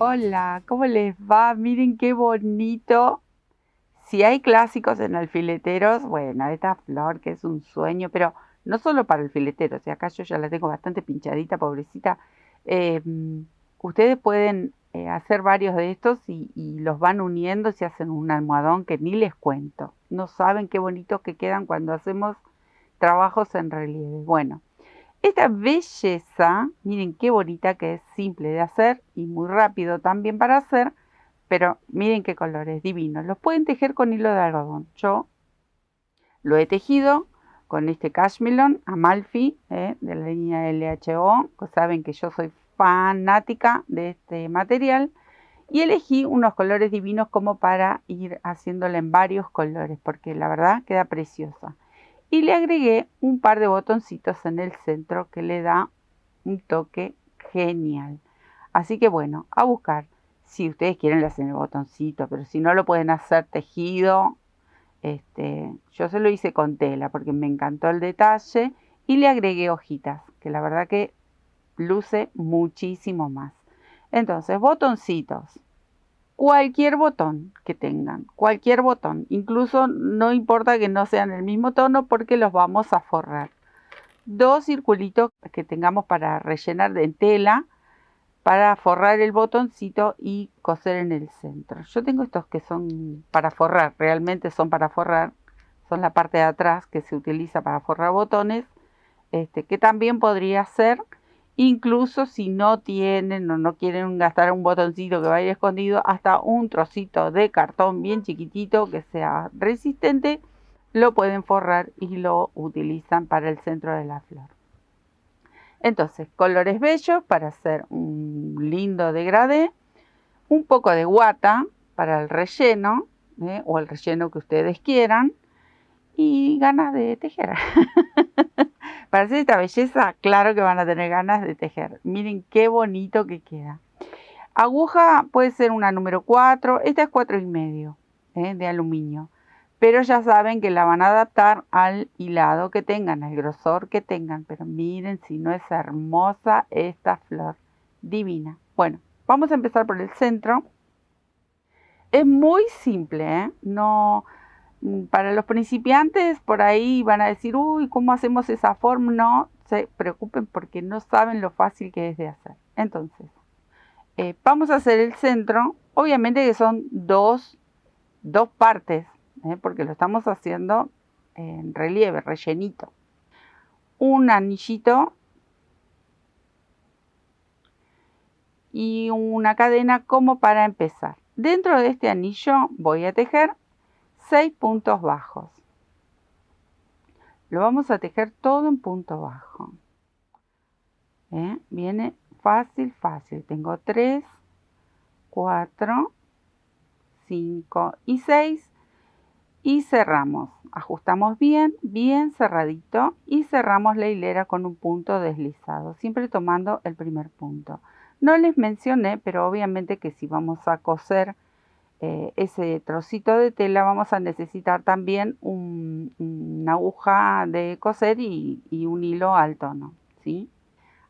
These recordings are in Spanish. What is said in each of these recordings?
Hola, ¿cómo les va? Miren qué bonito. Si hay clásicos en alfileteros, bueno, esta flor que es un sueño, pero no solo para alfileteros, y acá yo ya la tengo bastante pinchadita, pobrecita. eh, Ustedes pueden hacer varios de estos y los van uniendo, se hacen un almohadón que ni les cuento. No saben qué bonitos que quedan cuando hacemos trabajos en relieve. Bueno. Esta belleza, miren qué bonita que es, simple de hacer y muy rápido también para hacer, pero miren qué colores divinos. Los pueden tejer con hilo de algodón. Yo lo he tejido con este Cashmere Amalfi de la línea LHO. Saben que yo soy fanática de este material y elegí unos colores divinos como para ir haciéndola en varios colores porque la verdad queda preciosa. Y le agregué un par de botoncitos en el centro que le da un toque genial. Así que bueno, a buscar. Si ustedes quieren le hacen el botoncito, pero si no lo pueden hacer tejido. Yo se lo hice con tela porque me encantó el detalle y le agregué hojitas, que la verdad que luce muchísimo más. Entonces, botoncitos. Cualquier botón que tengan, cualquier botón, incluso no importa que no sean el mismo tono porque los vamos a forrar. Dos circulitos que tengamos para rellenar de tela, para forrar el botoncito y coser en el centro. Yo tengo estos que son para forrar, realmente son para forrar, son la parte de atrás que se utiliza para forrar botones, que también podría ser. Incluso si no tienen o no quieren gastar un botoncito que vaya escondido, hasta un trocito de cartón bien chiquitito que sea resistente, lo pueden forrar y lo utilizan para el centro de la flor. Entonces, colores bellos para hacer un lindo degradé, un poco de guata para el relleno, o el relleno que ustedes quieran, y ganas de tejer. Para hacer esta belleza, claro que van a tener ganas de tejer. Miren qué bonito que queda. Aguja puede ser una número 4, esta es 4,5 de aluminio. Pero ya saben que la van a adaptar al hilado que tengan, al grosor que tengan. Pero miren si no es hermosa esta flor, divina. Bueno, vamos a empezar por el centro. Es muy simple, no... Para los principiantes por ahí van a decir, uy, ¿cómo hacemos esa forma? No se preocupen porque no saben lo fácil que es de hacer. Entonces, vamos a hacer el centro. Obviamente que son dos partes, porque lo estamos haciendo en relieve, rellenito. Un anillito y una cadena como para empezar. Dentro de este anillo voy a tejer 6 puntos bajos. Lo vamos a tejer todo en punto bajo. Viene fácil, fácil. Tengo 3, 4, 5 y 6. Y cerramos. Ajustamos bien, bien cerradito. Y cerramos la hilera con un punto deslizado. Siempre tomando el primer punto. No les mencioné, pero obviamente que si vamos a coser ese trocito de tela vamos a necesitar también una aguja de coser y un hilo al tono, ¿sí?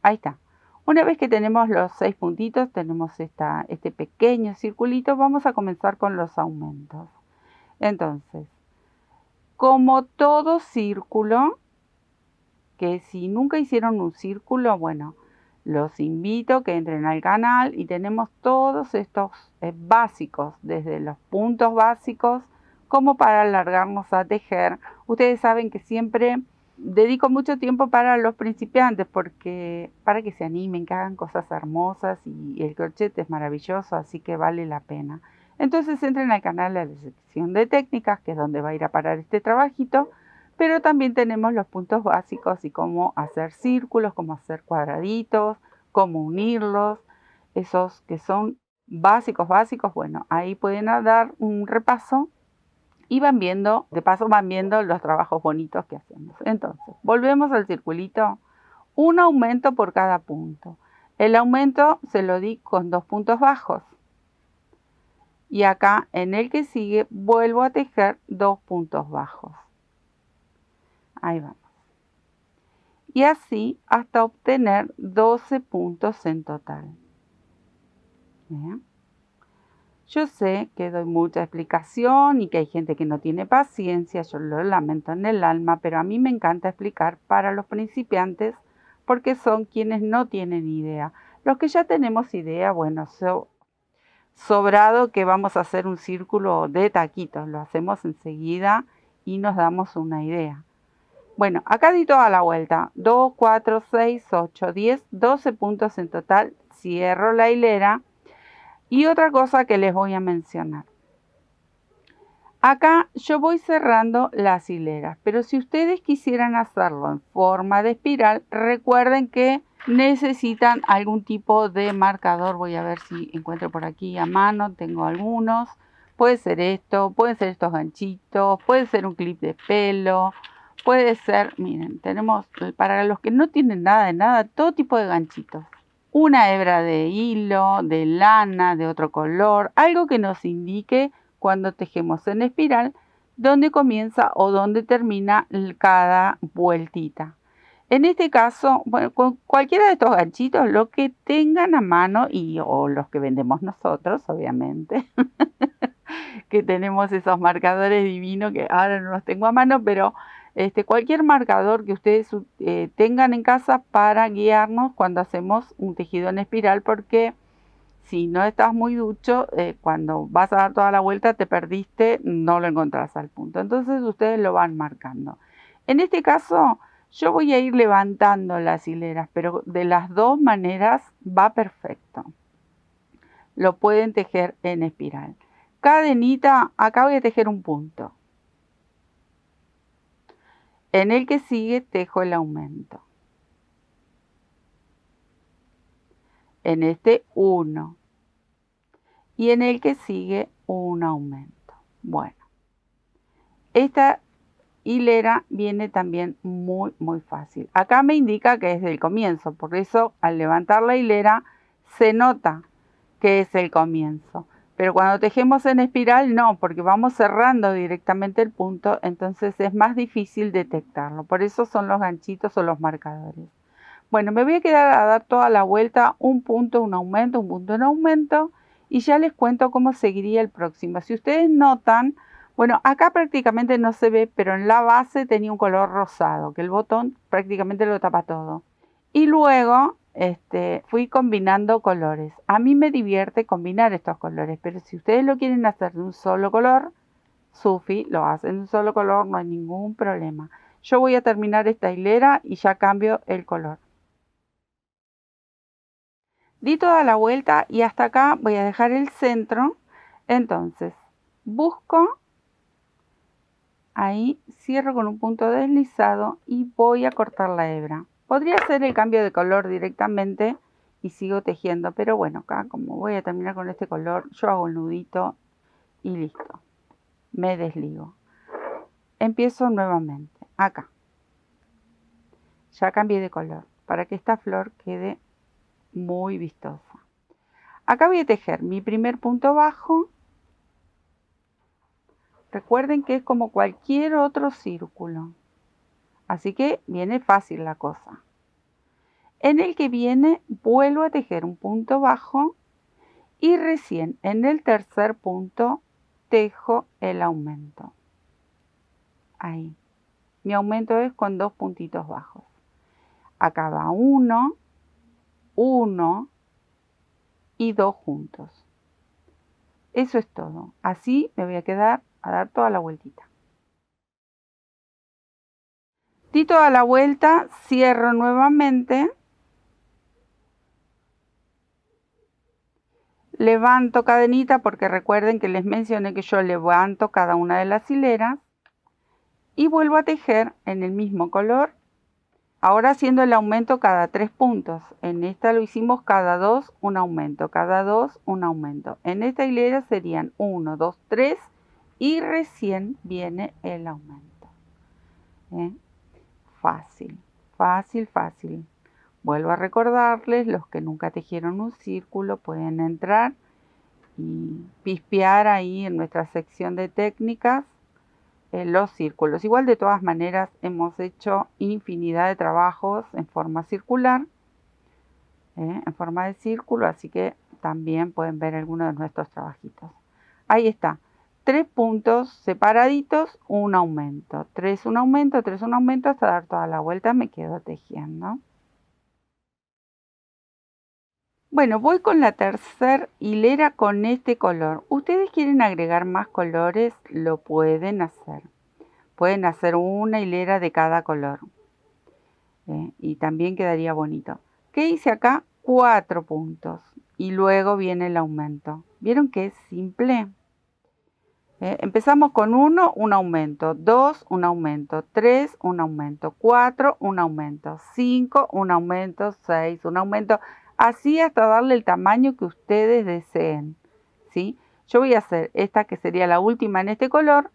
Ahí está. Una vez que tenemos los 6 puntitos, tenemos este pequeño circulito, vamos a comenzar con los aumentos. Entonces, como todo círculo, que si nunca hicieron un círculo, bueno, los invito a que entren al canal y tenemos todos estos básicos, desde los puntos básicos como para alargarnos a tejer. Ustedes saben que siempre dedico mucho tiempo para los principiantes porque para que se animen, que hagan cosas hermosas y el crochet es maravilloso, así que vale la pena. Entonces entren al canal a la sección de técnicas, que es donde va a ir a parar este trabajito. Pero también tenemos los puntos básicos y cómo hacer círculos, cómo hacer cuadraditos, cómo unirlos, esos que son básicos, bueno, ahí pueden dar un repaso y van viendo, de paso van viendo los trabajos bonitos que hacemos. Entonces, volvemos al circulito, un aumento por cada punto. El aumento se lo di con 2 puntos bajos. Y acá en el que sigue vuelvo a tejer 2 puntos bajos. Ahí vamos. Y así hasta obtener 12 puntos en total. Bien. Yo sé que doy mucha explicación y que hay gente que no tiene paciencia, yo lo lamento en el alma, pero a mí me encanta explicar para los principiantes porque son quienes no tienen idea. Los que ya tenemos idea, bueno, sobrado que vamos a hacer un círculo de taquitos, lo hacemos enseguida y nos damos una idea. Bueno, acá di toda la vuelta, 2, 4, 6, 8, 10, 12 puntos en total, cierro la hilera. Y otra cosa que les voy a mencionar. Acá yo voy cerrando las hileras, pero si ustedes quisieran hacerlo en forma de espiral, recuerden que necesitan algún tipo de marcador. Voy a ver si encuentro por aquí a mano, tengo algunos. Puede ser esto, pueden ser estos ganchitos, puede ser un clip de pelo, puede ser, miren, tenemos para los que no tienen nada de nada, todo tipo de ganchitos. Una hebra de hilo, de lana, de otro color, algo que nos indique cuando tejemos en espiral dónde comienza o dónde termina cada vueltita. En este caso, bueno, con cualquiera de estos ganchitos, lo que tengan a mano o los que vendemos nosotros, obviamente, que tenemos esos marcadores divinos que ahora no los tengo a mano, pero cualquier marcador que ustedes tengan en casa para guiarnos cuando hacemos un tejido en espiral, porque si no estás muy ducho, cuando vas a dar toda la vuelta te perdiste, no lo encontrás al punto. Entonces ustedes lo van marcando. En este caso yo voy a ir levantando las hileras, pero de las dos maneras va perfecto. Lo pueden tejer en espiral. Cadenita, acá voy a tejer un punto. En el que sigue tejo el aumento. En este 1. Y en el que sigue un aumento. Bueno, esta hilera viene también muy fácil. Acá me indica que es del comienzo, por eso al levantar la hilera se nota que es el comienzo. Pero cuando tejemos en espiral no, porque vamos cerrando directamente el punto, entonces es más difícil detectarlo. Por eso son los ganchitos o los marcadores. Bueno, me voy a quedar a dar toda la vuelta, un punto, un aumento, un punto, un aumento, y ya les cuento cómo seguiría el próximo. Si ustedes notan, bueno, acá prácticamente no se ve, pero en la base tenía un color rosado, que el botón prácticamente lo tapa todo. Y luego fui combinando colores. A mí me divierte combinar estos colores, pero si ustedes lo quieren hacer de un solo color, Sufi lo hace de un solo color, no hay ningún problema. Yo voy a terminar esta hilera y ya cambio el color. Di toda la vuelta y hasta acá voy a dejar el centro. Entonces, busco, ahí cierro con un punto deslizado y voy a cortar la hebra. Podría hacer el cambio de color directamente y sigo tejiendo, pero bueno, acá como voy a terminar con este color, yo hago el nudito y listo. Me desligo. Empiezo nuevamente, acá. Ya cambié de color para que esta flor quede muy vistosa. Acá voy a tejer mi primer punto bajo. Recuerden que es como cualquier otro círculo. Así que viene fácil la cosa. En el que viene vuelvo a tejer un punto bajo y recién en el tercer punto tejo el aumento. Ahí. Mi aumento es con 2 puntitos bajos. Acá va 1, 1 y 2 juntos. Eso es todo. Así me voy a quedar a dar toda la vueltita. Di toda la vuelta, cierro nuevamente, levanto cadenita porque recuerden que les mencioné que yo levanto cada una de las hileras y vuelvo a tejer en el mismo color, ahora haciendo el aumento cada 3 puntos. En esta lo hicimos cada 2 un aumento, cada 2 un aumento. En esta hilera serían 1, 2, 3 y recién viene el aumento. Fácil, fácil, fácil. Vuelvo a recordarles, los que nunca tejieron un círculo pueden entrar y pispear ahí en nuestra sección de técnicas los círculos. Igual de todas maneras hemos hecho infinidad de trabajos en forma circular, en forma de círculo, así que también pueden ver algunos de nuestros trabajitos. Ahí está, 3 puntos separaditos, un aumento, 3 un aumento, 3 un aumento, hasta dar toda la vuelta me quedo tejiendo. Bueno, voy con la tercera hilera con este color. Ustedes quieren agregar más colores, lo pueden hacer. Pueden hacer una hilera de cada color. Y también quedaría bonito. ¿Qué hice acá? 4 puntos. Y luego viene el aumento. ¿Vieron que es simple? Empezamos con 1, un aumento, 2, un aumento, 3, un aumento, 4, un aumento, 5, un aumento, 6, un aumento, así hasta darle el tamaño que ustedes deseen, ¿sí? Yo voy a hacer esta que sería la última en este color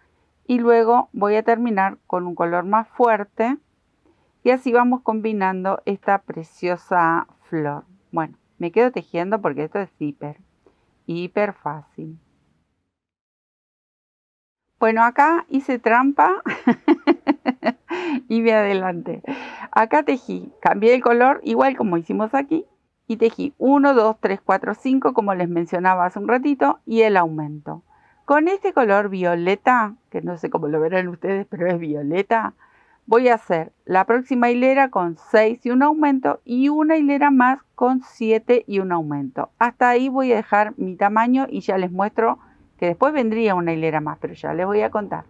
y luego voy a terminar con un color más fuerte y así vamos combinando esta preciosa flor. Bueno, me quedo tejiendo porque esto es hiper fácil. Bueno, acá hice trampa y me adelanté. Acá tejí, cambié el color igual como hicimos aquí y tejí 1, 2, 3, 4, 5 como les mencionaba hace un ratito y el aumento. Con este color violeta, que no sé cómo lo verán ustedes, pero es violeta, voy a hacer la próxima hilera con 6 y un aumento y una hilera más con 7 y un aumento. Hasta ahí voy a dejar mi tamaño y ya les muestro que después vendría una hilera más, pero ya les voy a contar.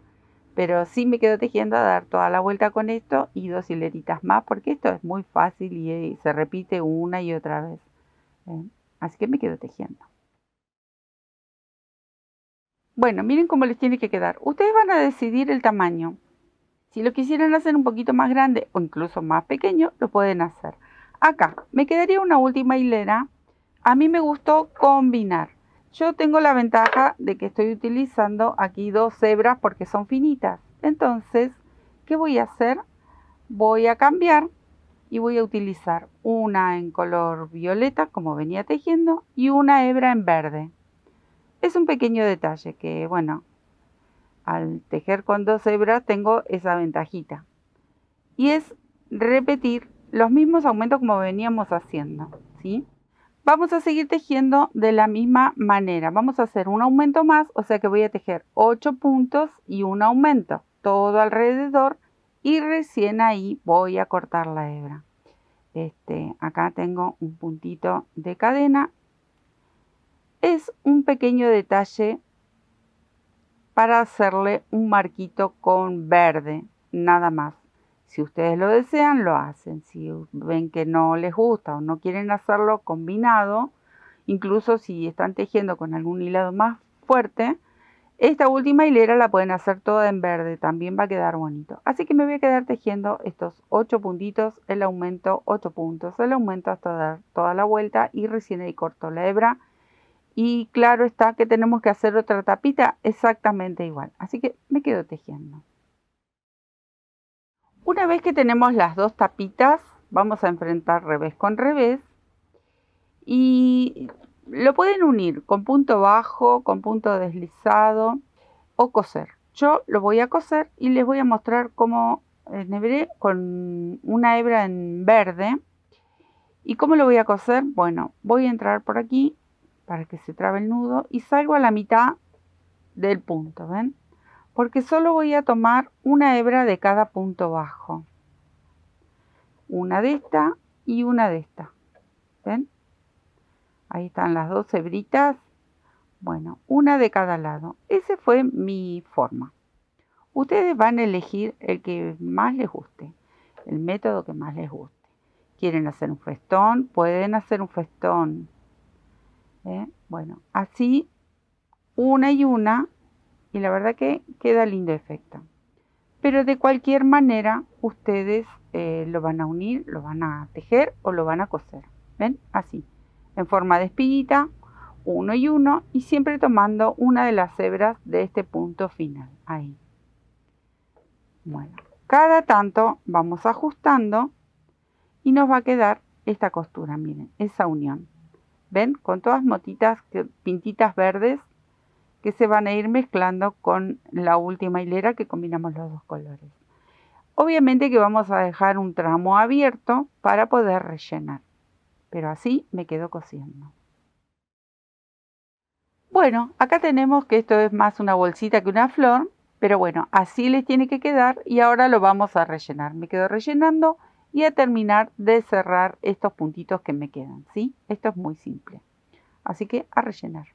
Pero sí me quedo tejiendo a dar toda la vuelta con esto y 2 hileritas más, porque esto es muy fácil y se repite una y otra vez. Así que me quedo tejiendo. Bueno, miren cómo les tiene que quedar. Ustedes van a decidir el tamaño. Si lo quisieran hacer un poquito más grande o incluso más pequeño, lo pueden hacer. Acá me quedaría una última hilera. A mí me gustó combinar. Yo tengo la ventaja de que estoy utilizando aquí 2 hebras porque son finitas. Entonces, ¿qué voy a hacer? Voy a cambiar y voy a utilizar una en color violeta, como venía tejiendo, y una hebra en verde. Es un pequeño detalle que, bueno, al tejer con 2 hebras tengo esa ventajita. Y es repetir los mismos aumentos como veníamos haciendo, ¿sí? Vamos a seguir tejiendo de la misma manera. Vamos a hacer un aumento más, o sea que voy a tejer 8 puntos y un aumento, todo alrededor, y recién ahí voy a cortar la hebra. Acá tengo un puntito de cadena. Es un pequeño detalle para hacerle un marquito con verde, nada más. Si ustedes lo desean, lo hacen. Si ven que no les gusta o no quieren hacerlo combinado, incluso si están tejiendo con algún hilado más fuerte, esta última hilera la pueden hacer toda en verde, también va a quedar bonito. Así que me voy a quedar tejiendo estos 8 puntitos, el aumento, 8 puntos, el aumento hasta dar toda la vuelta y recién ahí corto la hebra. Y claro está que tenemos que hacer otra tapita exactamente igual. Así que me quedo tejiendo. Una vez que tenemos las 2 tapitas, vamos a enfrentar revés con revés. Y lo pueden unir con punto bajo, con punto deslizado o coser. Yo lo voy a coser y les voy a mostrar cómo enhebré con una hebra en verde. ¿Y cómo lo voy a coser? Bueno, voy a entrar por aquí para que se trabe el nudo y salgo a la mitad del punto, ¿ven? Porque solo voy a tomar una hebra de cada punto bajo. Una de esta y una de esta, ¿ven? Ahí están las 2 hebritas. Bueno, una de cada lado. Esa fue mi forma. Ustedes van a elegir el que más les guste, el método que más les guste. ¿Quieren hacer un festón? Pueden hacer un festón. Bueno, así una y una, y la verdad que queda lindo efecto. Pero de cualquier manera, ustedes lo van a unir, lo van a tejer o lo van a coser. ¿Ven? Así, en forma de espiguita, uno y uno, y siempre tomando una de las hebras de este punto final. Ahí. Bueno, cada tanto vamos ajustando y nos va a quedar esta costura, miren, esa unión. ¿Ven? Con todas motitas, pintitas verdes que se van a ir mezclando con la última hilera que combinamos los 2 colores. Obviamente que vamos a dejar un tramo abierto para poder rellenar, pero así me quedo cosiendo. Bueno, acá tenemos que esto es más una bolsita que una flor, pero bueno, así les tiene que quedar y ahora lo vamos a rellenar. Me quedo rellenando y a terminar de cerrar estos puntitos que me quedan, ¿sí? Esto es muy simple. Así que a rellenar.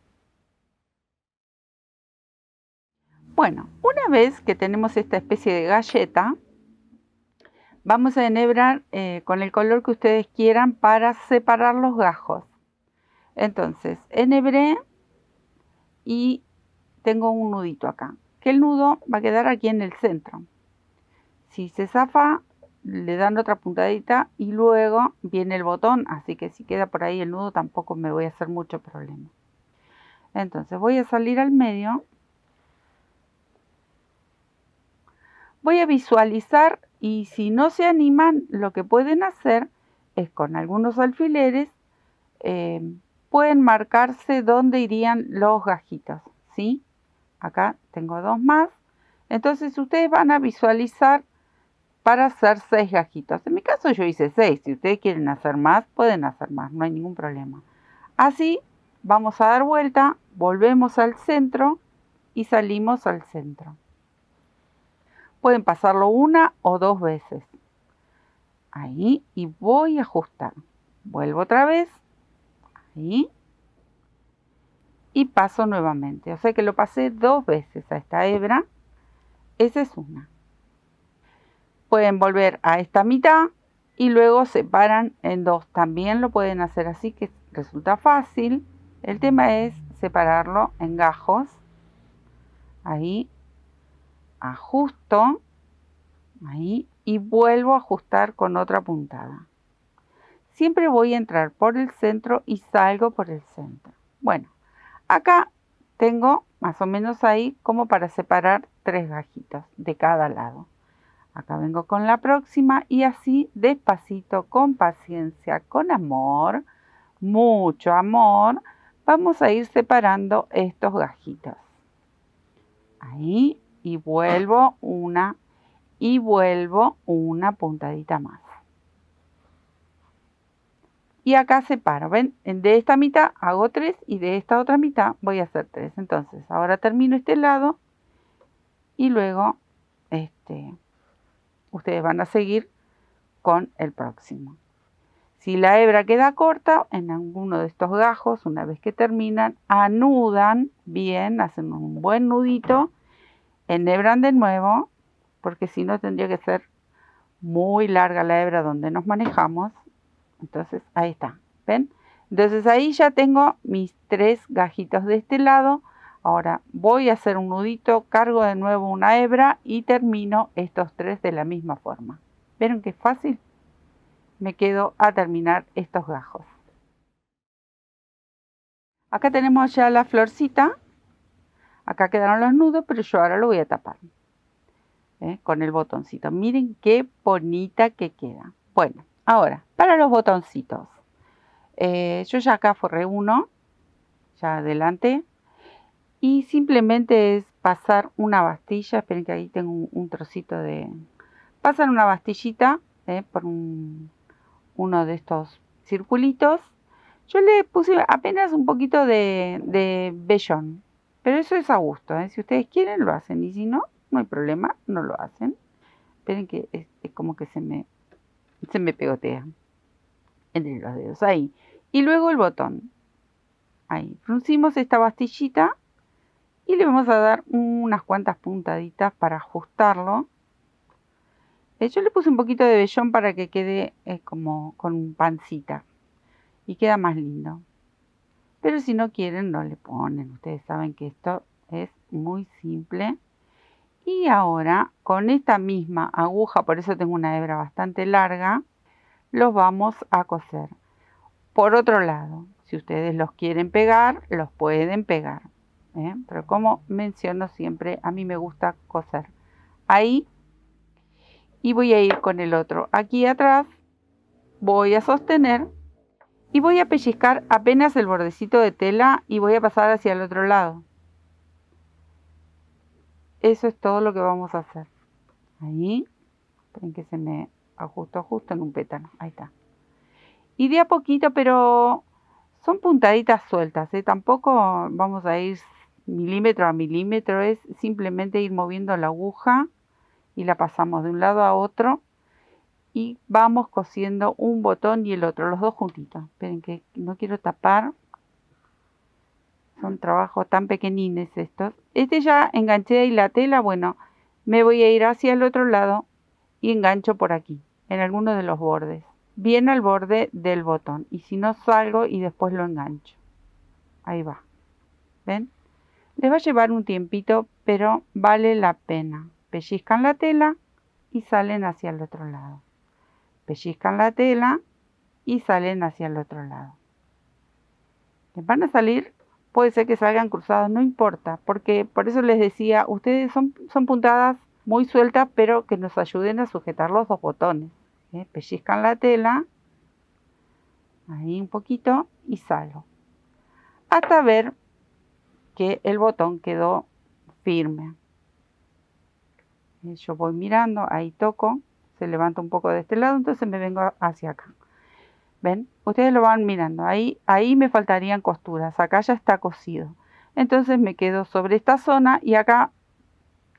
Bueno, una vez que tenemos esta especie de galleta, vamos a enhebrar con el color que ustedes quieran para separar los gajos. Entonces, enhebré y tengo un nudito acá, que el nudo va a quedar aquí en el centro. Si se zafa, le dan otra puntadita y luego viene el botón, así que si queda por ahí el nudo tampoco me voy a hacer mucho problema. Entonces voy a salir al medio, voy a visualizar y si no se animan, lo que pueden hacer es con algunos alfileres, pueden marcarse dónde irían los gajitos, ¿sí? Acá tengo 2 más, entonces ustedes van a visualizar para hacer 6 gajitos. En mi caso yo hice 6, si ustedes quieren hacer más, pueden hacer más, no hay ningún problema. Así vamos a dar vuelta, volvemos al centro y salimos al centro. Pueden pasarlo 1 o 2 veces. Ahí, y voy a ajustar. Vuelvo otra vez, ahí, y paso nuevamente. O sea que lo pasé 2 veces a esta hebra. Esa es una. Pueden volver a esta mitad y luego separan en 2. También lo pueden hacer así, que resulta fácil. El tema es separarlo en gajos. Ahí, ajusto, ahí, y vuelvo a ajustar con otra puntada. Siempre voy a entrar por el centro y salgo por el centro. Bueno, acá tengo más o menos ahí como para separar 3 gajitos de cada lado. Acá vengo con la próxima y así despacito, con paciencia, con amor, mucho amor, vamos a ir separando estos gajitos. Ahí, y vuelvo una puntadita más. Y acá separo, ¿ven? De esta mitad hago 3 y de esta otra mitad voy a hacer 3. Entonces, ahora termino este lado y luego ustedes van a seguir con el próximo. Si la hebra queda corta, en alguno de estos gajos, una vez que terminan, anudan bien, hacen un buen nudito, enhebran de nuevo, porque si no tendría que ser muy larga la hebra donde nos manejamos. Entonces ahí está, ¿ven? Entonces ahí ya tengo mis 3 gajitos de este lado. Ahora voy a hacer un nudito, cargo de nuevo una hebra y termino estos 3 de la misma forma. ¿Vieron qué fácil? Me quedo a terminar estos gajos. Acá tenemos ya la florcita. Acá quedaron los nudos, pero yo ahora lo voy a tapar con el botoncito. Miren qué bonita que queda. Bueno, ahora, para los botoncitos. Yo ya acá forré uno, ya adelante. Y simplemente es pasar una bastilla. Esperen que ahí tengo un trocito de... Pasan una bastillita por uno de estos circulitos. Yo le puse apenas un poquito de vellón, pero eso es a gusto, Si ustedes quieren lo hacen y si no, no hay problema, no lo hacen. Esperen que es como que se me pegotea entre los dedos, ahí. Y luego el botón, ahí. Fruncimos esta bastillita y le vamos a dar unas cuantas puntaditas para ajustarlo. Yo le puse un poquito de vellón para que quede como con pancita y queda más lindo. Pero si no quieren, no le ponen. Ustedes saben que esto es muy simple. Y ahora, con esta misma aguja, por eso tengo una hebra bastante larga, los vamos a coser. Por otro lado, si ustedes los quieren pegar, los pueden pegar. Pero como menciono siempre, a mí me gusta coser. Ahí, y voy a ir con el otro. Aquí atrás, voy a sostener. Y voy a pellizcar apenas el bordecito de tela y voy a pasar hacia el otro lado. Eso es todo lo que vamos a hacer. Ahí, esperen que se me ajustó justo en un pétalo. Ahí está. Y de a poquito, pero Son puntaditas sueltas, tampoco vamos a ir milímetro a milímetro, es simplemente ir moviendo la aguja y la pasamos de un lado a otro y vamos cosiendo un botón y el otro, los dos juntitos. Esperen que no quiero tapar, son trabajos tan pequeñines estos. Ya enganché ahí la tela, bueno, me voy a ir hacia el otro lado y engancho por aquí, en alguno de los bordes, bien al borde del botón, y si no salgo y después lo engancho. Ahí va, ¿ven? Les va a llevar un tiempito, pero vale la pena. Pellizcan la tela y salen hacia el otro lado. Pellizcan la tela y salen hacia el otro lado. Les van a salir, puede ser que salgan cruzados, no importa, porque por eso les decía, ustedes son puntadas muy sueltas, pero que nos ayuden a sujetar los dos botones. Pellizcan la tela, ahí un poquito, y salgo. Hasta ver que el botón quedó firme. Yo voy mirando, ahí toco, se levanta un poco de este lado, entonces me vengo hacia acá. ¿Ven? Ustedes lo van mirando, ahí me faltarían costuras, acá ya está cosido. Entonces me quedo sobre esta zona y acá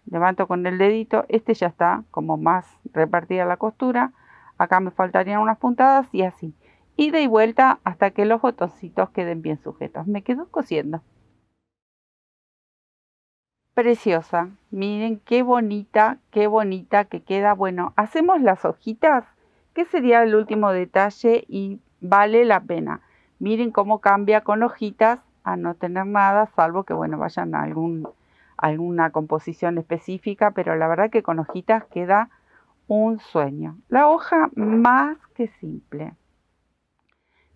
levanto con el dedito, ya está como más repartida la costura. Acá me faltarían unas puntadas y así. Ida y vuelta hasta que los botoncitos queden bien sujetos. Me quedo cosiendo. Preciosa, miren qué bonita que queda. Bueno, hacemos las hojitas, que sería el último detalle y vale la pena. Miren cómo cambia con hojitas a no tener nada, salvo que bueno, vayan a alguna composición específica, pero la verdad que con hojitas queda un sueño. La hoja más que simple.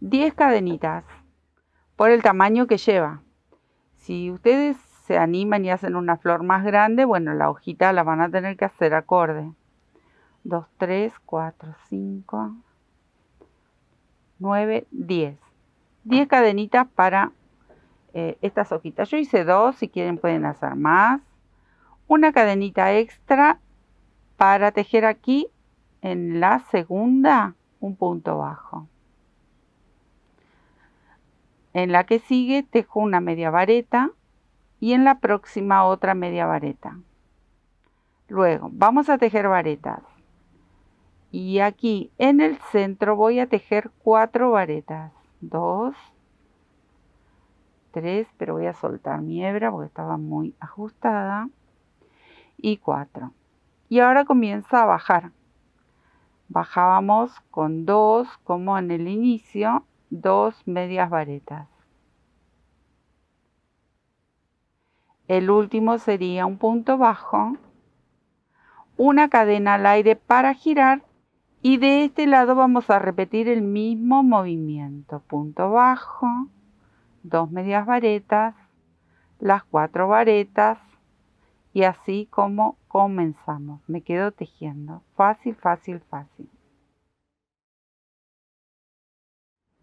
10 cadenitas por el tamaño que lleva. Si ustedes se animan y hacen una flor más grande, bueno, la hojita la van a tener que hacer acorde. 2, 3, 4, 5, 9, 10. 10 cadenitas para estas hojitas. Yo hice 2, si quieren pueden hacer más. Una cadenita extra para tejer aquí en la segunda un punto bajo. En la que sigue tejo una media vareta y en la próxima otra media vareta. Luego vamos a tejer varetas y aquí en el centro voy a tejer 4 varetas. 2, 3, pero voy a soltar mi hebra porque estaba muy ajustada, y 4. Y ahora comienza a bajar. Bajábamos con 2, como en el inicio, 2 medias varetas. El último sería un punto bajo, una cadena al aire para girar y de este lado vamos a repetir el mismo movimiento. Punto bajo, 2 medias varetas, las 4 varetas y así como comenzamos. Me quedo tejiendo. Fácil, fácil, fácil.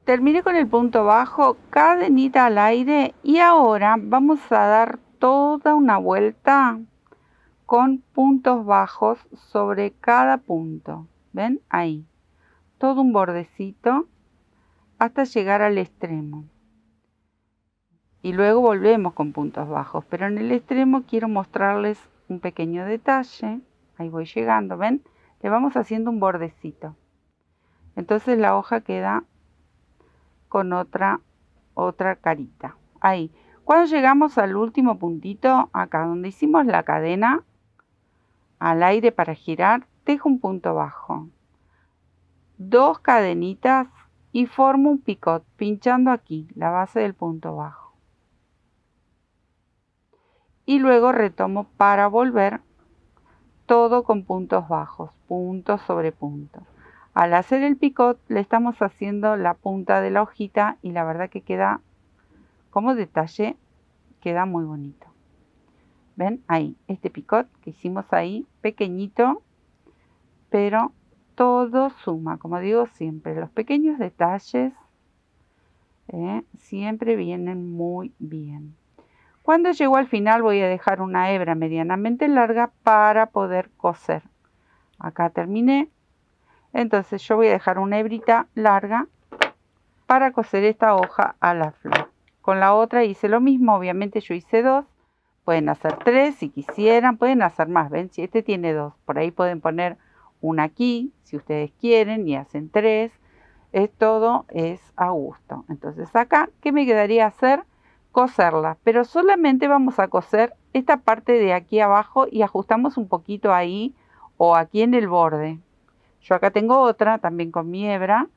Terminé con el punto bajo, cadenita al aire y ahora vamos a dar toda una vuelta con puntos bajos sobre cada punto. ¿Ven? Ahí. Todo un bordecito hasta llegar al extremo. Y luego volvemos con puntos bajos. Pero en el extremo quiero mostrarles un pequeño detalle. Ahí voy llegando, ¿ven? Le vamos haciendo un bordecito. Entonces la hoja queda con otra carita. Ahí. Cuando llegamos al último puntito, acá donde hicimos la cadena al aire para girar, tejo un punto bajo, 2 cadenitas y formo un picot pinchando aquí la base del punto bajo y luego retomo para volver todo con puntos bajos, punto sobre punto. Al hacer el picot le estamos haciendo la punta de la hojita y la verdad que queda como detalle, queda muy bonito. ¿Ven? Ahí, este picot que hicimos ahí, pequeñito, pero todo suma, como digo siempre, los pequeños detalles siempre vienen muy bien. Cuando llego al final voy a dejar una hebra medianamente larga para poder coser. Acá terminé, entonces yo voy a dejar una hebrita larga para coser esta hoja a la flor. Con la otra hice lo mismo, obviamente yo hice 2, pueden hacer 3 si quisieran, pueden hacer más, ven, si este tiene 2, por ahí pueden poner una aquí, si ustedes quieren, y hacen 3, todo es a gusto. Entonces acá, ¿qué me quedaría hacer? Coserla, pero solamente vamos a coser esta parte de aquí abajo y ajustamos un poquito ahí o aquí en el borde. Yo acá tengo otra también con mi hebra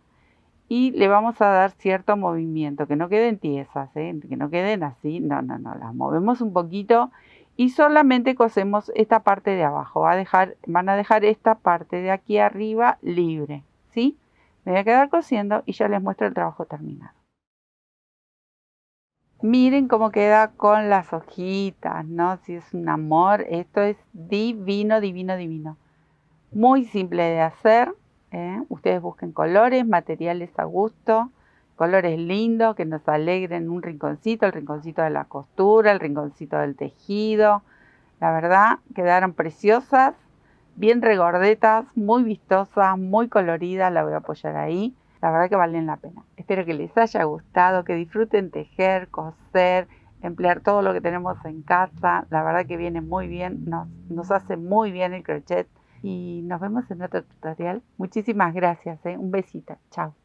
y le vamos a dar cierto movimiento, que no queden tiesas, que no queden así, no, las movemos un poquito y solamente cosemos esta parte de abajo. Van a dejar esta parte de aquí arriba libre, ¿sí? Me voy a quedar cosiendo y ya les muestro el trabajo terminado. Miren cómo queda con las hojitas, ¿no? Si es un amor, esto es divino, divino, divino. Muy simple de hacer, ustedes busquen colores, materiales a gusto, colores lindos que nos alegren un rinconcito, el rinconcito de la costura, el rinconcito del tejido. La verdad, quedaron preciosas, bien regordetas, muy vistosas, muy coloridas, la voy a apoyar ahí. La verdad que valen la pena. Espero que les haya gustado, que disfruten tejer, coser, emplear todo lo que tenemos en casa. La verdad que viene muy bien, nos hace muy bien el crochet. Y nos vemos en otro tutorial. Muchísimas gracias, un besito. Chao.